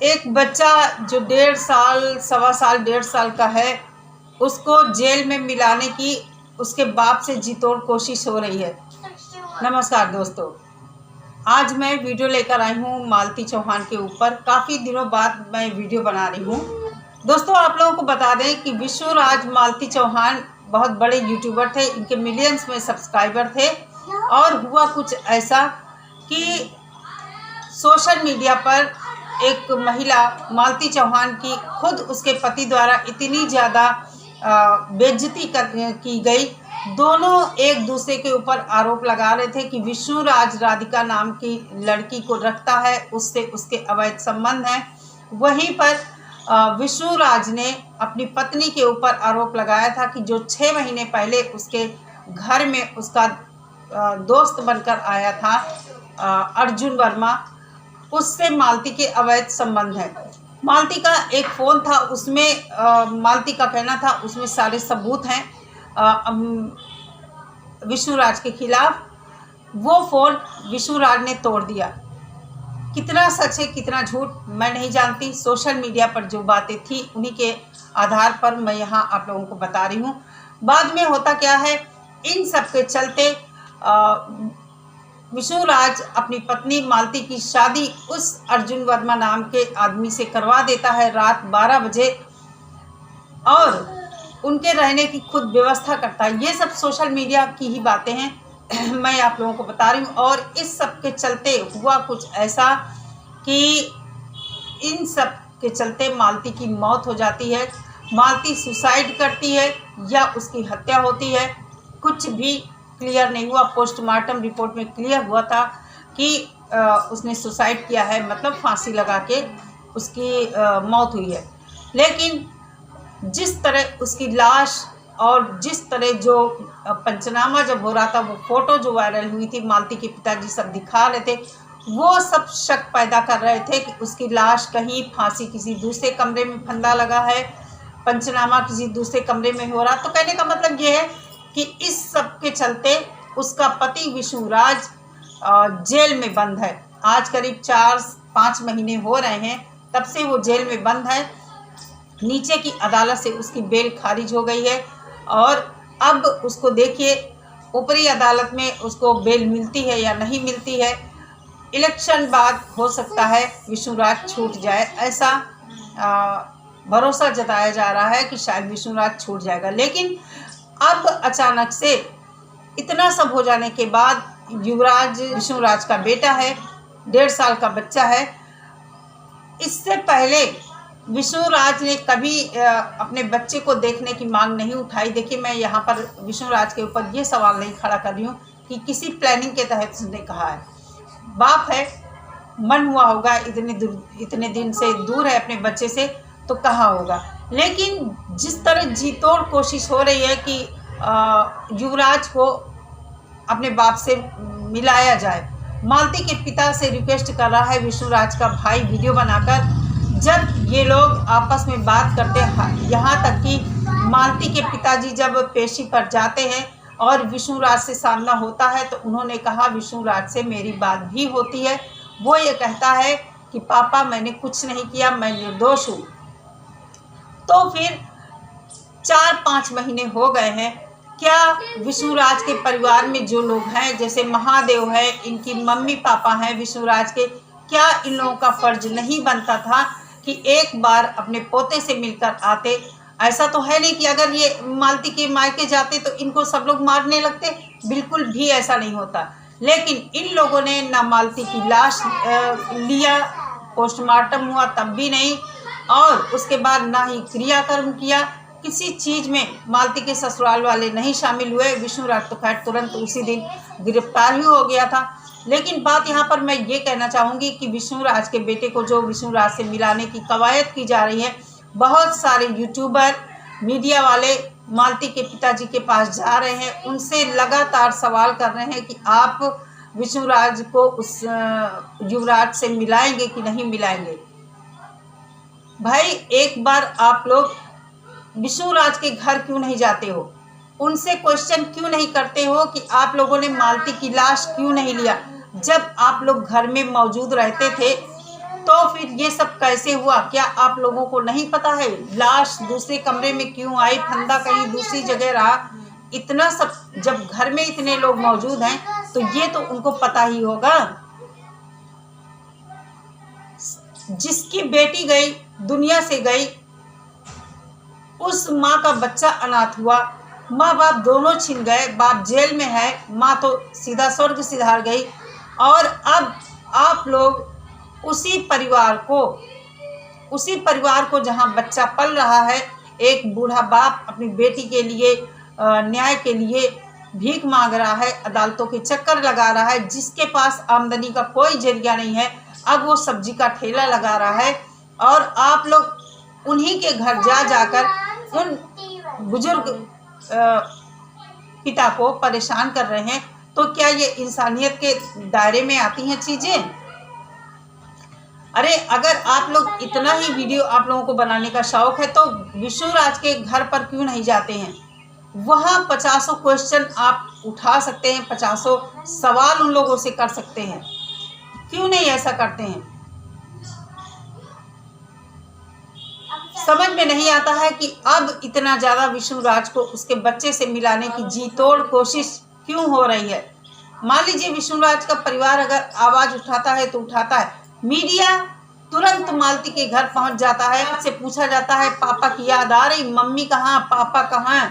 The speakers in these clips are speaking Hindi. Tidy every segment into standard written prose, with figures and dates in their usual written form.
एक बच्चा जो 1.5 साल, सवा साल, 1.5 साल का है, उसको जेल में मिलाने की उसके बाप से जी तोड़ कोशिश हो रही है। नमस्कार दोस्तों, आज मैं वीडियो लेकर आई हूँ मालती चौहान के ऊपर। काफ़ी दिनों बाद मैं वीडियो बना रही हूँ। दोस्तों, आप लोगों को बता दें कि विश्वराज मालती चौहान बहुत बड़े यूट्यूबर थे। इनके मिलियंस में सब्सक्राइबर थे और हुआ कुछ ऐसा कि सोशल मीडिया पर एक महिला मालती चौहान की खुद उसके पति द्वारा इतनी ज़्यादा बेइज्जती की गई। दोनों एक दूसरे के ऊपर आरोप लगा रहे थे कि विष्णुराज राधिका नाम की लड़की को रखता है, उससे उसके अवैध संबंध हैं। वहीं पर विष्णुराज ने अपनी पत्नी के ऊपर आरोप लगाया था कि जो 6 महीने पहले उसके घर में उसका दोस्त बनकर आया था अर्जुन वर्मा, उससे मालती के अवैध संबंध है। मालती का एक फ़ोन था, उसमें मालती का कहना था उसमें सारे सबूत हैं विष्णुराज के खिलाफ। वो फ़ोन विष्णुराज ने तोड़ दिया। कितना सच है कितना झूठ मैं नहीं जानती। सोशल मीडिया पर जो बातें थी उन्हीं के आधार पर मैं यहाँ आप लोगों को बता रही हूँ। बाद में होता क्या है, इन सब के चलते विष्णुराज अपनी पत्नी मालती की शादी उस अर्जुन वर्मा नाम के आदमी से करवा देता है रात 12 बजे, और उनके रहने की खुद व्यवस्था करता है। ये सब सोशल मीडिया की ही बातें हैं मैं आप लोगों को बता रही हूँ। और इस सब के चलते हुआ कुछ ऐसा कि इन सब के चलते मालती की मौत हो जाती है। मालती सुसाइड करती है या उसकी हत्या होती है, कुछ भी क्लियर नहीं हुआ। पोस्टमार्टम रिपोर्ट में क्लियर हुआ था कि उसने सुसाइड किया है, मतलब फांसी लगा के उसकी मौत हुई है। लेकिन जिस तरह उसकी लाश और जिस तरह जो पंचनामा जब हो रहा था, वो फ़ोटो जो वायरल हुई थी, मालती के पिताजी सब दिखा रहे थे, वो सब शक पैदा कर रहे थे कि उसकी लाश कहीं फांसी किसी दूसरे कमरे में फंदा लगा है, पंचनामा किसी दूसरे कमरे में हो रहा। तो कहने का मतलब ये है कि इस सब के चलते उसका पति विष्णुराज जेल में बंद है। आज करीब 4-5 महीने हो रहे हैं तब से वो जेल में बंद है। नीचे की अदालत से उसकी बेल खारिज हो गई है और अब उसको देखिए ऊपरी अदालत में उसको बेल मिलती है या नहीं मिलती है। इलेक्शन बाद हो सकता है विष्णुराज छूट जाए, ऐसा भरोसा जताया जा रहा है कि शायद विष्णुराज छूट जाएगा। लेकिन अब अचानक से इतना सब हो जाने के बाद युवराज विष्णुराज का बेटा है, 1.5 साल का बच्चा है। इससे पहले विष्णुराज ने कभी अपने बच्चे को देखने की मांग नहीं उठाई। देखिए, मैं यहाँ पर विष्णुराज के ऊपर ये सवाल नहीं खड़ा कर रही हूँ कि किसी प्लानिंग के तहत उसने कहा है। बाप है, मन हुआ होगा, इतने दिन से दूर है अपने बच्चे से, तो कहा होगा। लेकिन जिस तरह जी तोड़ कोशिश हो रही है कि युवराज को अपने बाप से मिलाया जाए, मालती के पिता से रिक्वेस्ट कर रहा है विष्णुराज का भाई वीडियो बनाकर। जब ये लोग आपस में बात करते हैं, यहाँ तक कि मालती के पिताजी जब पेशी पर जाते हैं और विष्णुराज से सामना होता है तो उन्होंने कहा विष्णुराज से मेरी बात भी होती है। वो ये कहता है कि पापा मैंने कुछ नहीं किया, मैं निर्दोष हूँ। तो फिर 4-5 महीने हो गए हैं। क्या विष्णुराज के परिवार में जो लोग हैं, जैसे महादेव है, इनकी मम्मी पापा हैं विष्णुराज के, क्या इन लोगों का फर्ज नहीं बनता था कि एक बार अपने पोते से मिलकर आते? ऐसा तो है नहीं कि अगर ये मालती के मायके जाते तो इनको सब लोग मारने लगते, बिल्कुल भी ऐसा नहीं होता। लेकिन इन लोगों ने ना मालती की लाश लिया, पोस्टमार्टम हुआ तब भी नहीं, और उसके बाद ना ही क्रियाकर्म किया। किसी चीज़ में मालती के ससुराल वाले नहीं शामिल हुए। विष्णुराज तो खैर तुरंत उसी दिन गिरफ्तार ही हो गया था। लेकिन बात यहाँ पर मैं ये कहना चाहूँगी कि विष्णुराज के बेटे को जो विष्णुराज से मिलाने की कवायद की जा रही है, बहुत सारे यूट्यूबर, मीडिया वाले मालती के पिताजी के पास जा रहे हैं, उनसे लगातार सवाल कर रहे हैं कि आप विष्णुराज को उस युवराज से मिलाएंगे कि नहीं मिलाएंगे। भाई, एक बार आप लोग विष्णुराज के घर क्यों नहीं जाते हो? उनसे क्वेश्चन क्यों नहीं करते हो कि आप लोगों ने मालती की लाश क्यों नहीं लिया? जब आप लोग घर में मौजूद रहते थे तो फिर ये सब कैसे हुआ, क्या आप लोगों को नहीं पता है? लाश दूसरे कमरे में क्यों आई, फंदा कहीं दूसरी जगह रहा, इतना सब जब घर में इतने लोग मौजूद हैं तो ये तो उनको पता ही होगा। जिसकी बेटी गई, दुनिया से गई, उस माँ का बच्चा अनाथ हुआ, माँ बाप दोनों छिन गए, बाप जेल में है, माँ तो सीधा स्वर्ग सिधार गई। और अब आप लोग उसी परिवार को जहाँ बच्चा पल रहा है, एक बूढ़ा बाप अपनी बेटी के लिए न्याय के लिए भीख मांग रहा है, अदालतों के चक्कर लगा रहा है, जिसके पास आमदनी का कोई जरिया नहीं है, अब वो सब्जी का ठेला लगा रहा है। और आप लोग उन्हीं के घर जाकर उन बुजुर्ग पिता को परेशान कर रहे हैं। तो क्या ये इंसानियत के दायरे में आती हैं चीज़ें? अरे अगर आप लोग इतना ही वीडियो आप लोगों को बनाने का शौक है तो विष्णुराज के घर पर क्यों नहीं जाते हैं? वहाँ 50 क्वेश्चन आप उठा सकते हैं, 50 सवाल उन लोगों से कर सकते हैं। क्यों नहीं ऐसा करते हैं? समझ में नहीं आता है कि अब इतना ज़्यादा विष्णुराज को उसके बच्चे से मिलाने की जी तोड़ कोशिश क्यों हो रही है। मान लीजिए विष्णुराज का परिवार अगर आवाज़ उठाता है तो उठाता है, मीडिया तुरंत मालती के घर पहुंच जाता है, उससे पूछा जाता है पापा की याद आ रही, मम्मी कहाँ, पापा कहाँ।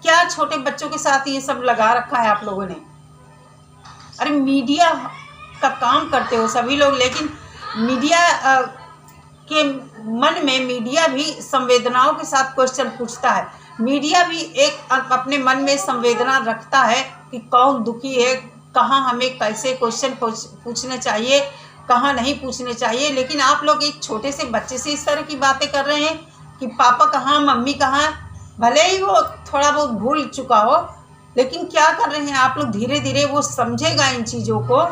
क्या छोटे बच्चों के साथ ये सब लगा रखा है आप लोगों ने? अरे मीडिया का काम करते हो सभी लोग, लेकिन मीडिया के मन में मीडिया भी संवेदनाओं के साथ क्वेश्चन पूछता है। मीडिया भी एक अपने मन में संवेदना रखता है कि कौन दुखी है, कहाँ हमें कैसे क्वेश्चन पूछने चाहिए, कहाँ नहीं पूछने चाहिए। लेकिन आप लोग एक छोटे से बच्चे से इस तरह की बातें कर रहे हैं कि पापा कहाँ, मम्मी कहाँ। भले ही वो थोड़ा बहुत भूल चुका हो, लेकिन क्या कर रहे हैं आप लोग, धीरे धीरे वो समझेगा इन चीज़ों को,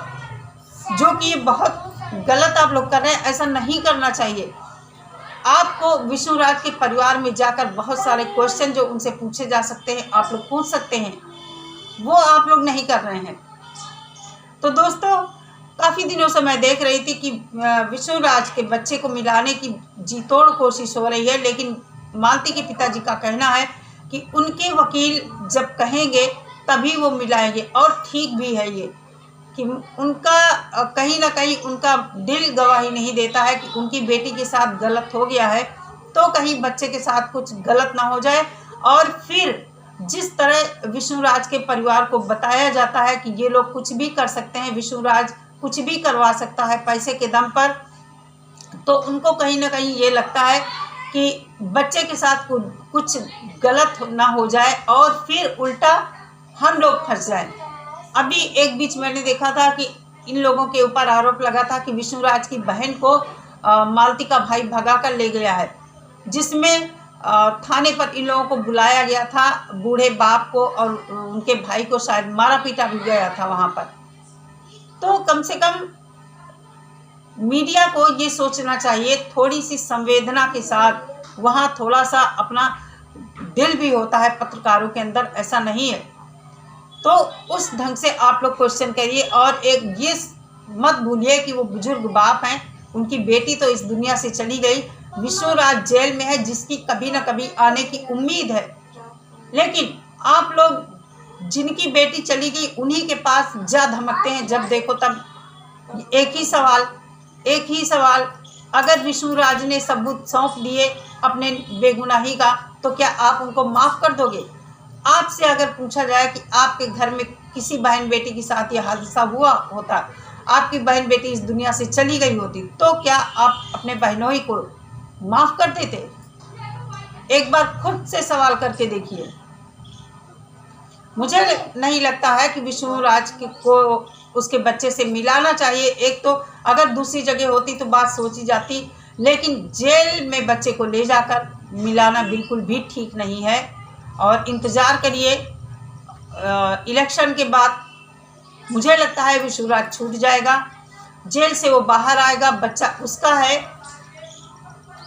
जो कि ये बहुत गलत आप लोग कर रहे हैं। ऐसा नहीं करना चाहिए। आपको विष्णुराज के परिवार में जाकर बहुत सारे क्वेश्चन जो उनसे पूछे जा सकते हैं आप लोग पूछ सकते हैं, वो आप लोग नहीं कर रहे हैं। तो दोस्तों, काफ़ी दिनों से मैं देख रही थी कि विष्णुराज के बच्चे को मिलाने की जी तोड़ कोशिश हो रही है, लेकिन मालती के पिताजी का कहना है कि उनके वकील जब कहेंगे तभी वो मिलाएंगे। और ठीक भी है ये कि उनका कहीं ना कहीं उनका दिल गवाही नहीं देता है कि उनकी बेटी के साथ गलत हो गया है, तो कहीं बच्चे के साथ कुछ गलत ना हो जाए। और फिर जिस तरह विष्णुराज के परिवार को बताया जाता है कि ये लोग कुछ भी कर सकते हैं, विष्णुराज कुछ भी करवा सकता है पैसे के दम पर, तो उनको कहीं ना कहीं ये लगता है कि बच्चे के साथ कुछ गलत ना हो जाए और फिर उल्टा हम लोग फंस जाएं। अभी एक बीच मैंने देखा था कि इन लोगों के ऊपर आरोप लगा था कि विष्णुराज की बहन को मालती का भाई भगा कर ले गया है, जिसमें थाने पर इन लोगों को बुलाया गया था, बूढ़े बाप को और उनके भाई को शायद मारा पीटा भी गया था वहाँ पर। तो कम से कम मीडिया को ये सोचना चाहिए, थोड़ी सी संवेदना के साथ, वहाँ थोड़ा सा अपना दिल भी होता है पत्रकारों के अंदर, ऐसा नहीं है। तो उस ढंग से आप लोग क्वेश्चन करिए। और एक ये मत भूलिए कि वो बुजुर्ग बाप हैं, उनकी बेटी तो इस दुनिया से चली गई, विष्णुराज जेल में है, जिसकी कभी ना कभी आने की उम्मीद है। लेकिन आप लोग जिनकी बेटी चली गई उन्हीं के पास जा धमकते हैं, जब देखो तब एक ही सवाल, अगर विष्णुराज ने सबूत सौंप दिए अपने बेगुनाही का, तो क्या आप उनको माफ़ कर दोगे? आपसे अगर पूछा जाए कि आपके घर में किसी बहन बेटी के साथ यह हादसा हुआ होता, आपकी बहन बेटी इस दुनिया से चली गई होती, तो क्या आप अपने बहनोई को माफ़ कर देते? एक बार खुद से सवाल करके देखिए। मुझे नहीं लगता है कि विष्णुराज को उसके बच्चे से मिलाना चाहिए। एक तो अगर दूसरी जगह होती तो बात सोची जाती, लेकिन जेल में बच्चे को ले जाकर मिलाना बिल्कुल भी ठीक नहीं है। और इंतज़ार करिए, इलेक्शन के बाद मुझे लगता है विष्णुराज छूट जाएगा, जेल से वो बाहर आएगा, बच्चा उसका है,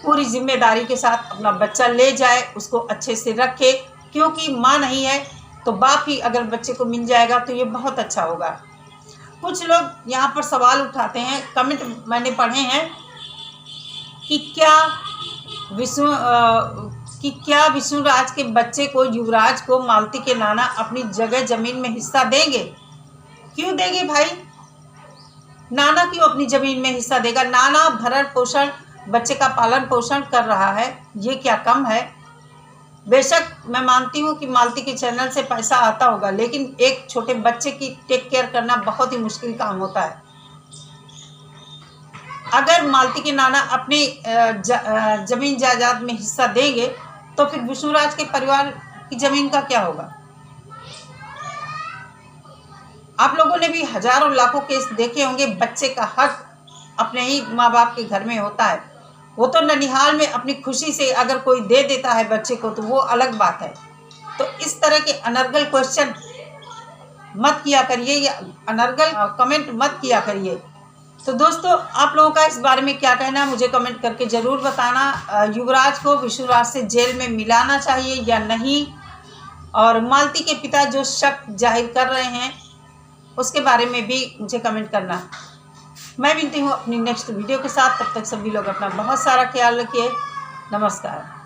पूरी जिम्मेदारी के साथ अपना बच्चा ले जाए, उसको अच्छे से रखे, क्योंकि माँ नहीं है तो बाप ही अगर बच्चे को मिल जाएगा तो ये बहुत अच्छा होगा। कुछ लोग यहाँ पर सवाल उठाते हैं, कमेंट मैंने पढ़े हैं कि क्या विष्णुराज के बच्चे को, युवराज को, मालती के नाना अपनी जगह जमीन में हिस्सा देंगे? क्यों देंगे भाई? नाना क्यों अपनी जमीन में हिस्सा देगा? नाना भरण पोषण, बच्चे का पालन पोषण कर रहा है, ये क्या कम है? बेशक मैं मानती हूँ कि मालती के चैनल से पैसा आता होगा, लेकिन एक छोटे बच्चे की टेक केयर करना बहुत ही मुश्किल काम होता है। अगर मालती के नाना अपनी जमीन जायदाद में हिस्सा देंगे तो फिर विष्णुराज के परिवार की जमीन का क्या होगा? आप लोगों ने भी हजारों लाखों केस देखे होंगे, बच्चे का हक अपने ही माँ बाप के घर में होता है। वो तो ननिहाल में अपनी खुशी से अगर कोई दे देता है बच्चे को तो वो अलग बात है। तो इस तरह के अनर्गल क्वेश्चन मत किया करिए या अनर्गल कमेंट मत किया करिए। तो दोस्तों, आप लोगों का इस बारे में क्या कहना है मुझे कमेंट करके ज़रूर बताना। युवराज को विष्णुराज से जेल में मिलाना चाहिए या नहीं, और मालती के पिता जो शक जाहिर कर रहे हैं उसके बारे में भी मुझे कमेंट करना। मैं मिलती हूँ अपनी नेक्स्ट वीडियो के साथ, तब तक सभी लोग अपना बहुत सारा ख्याल रखिए। नमस्कार।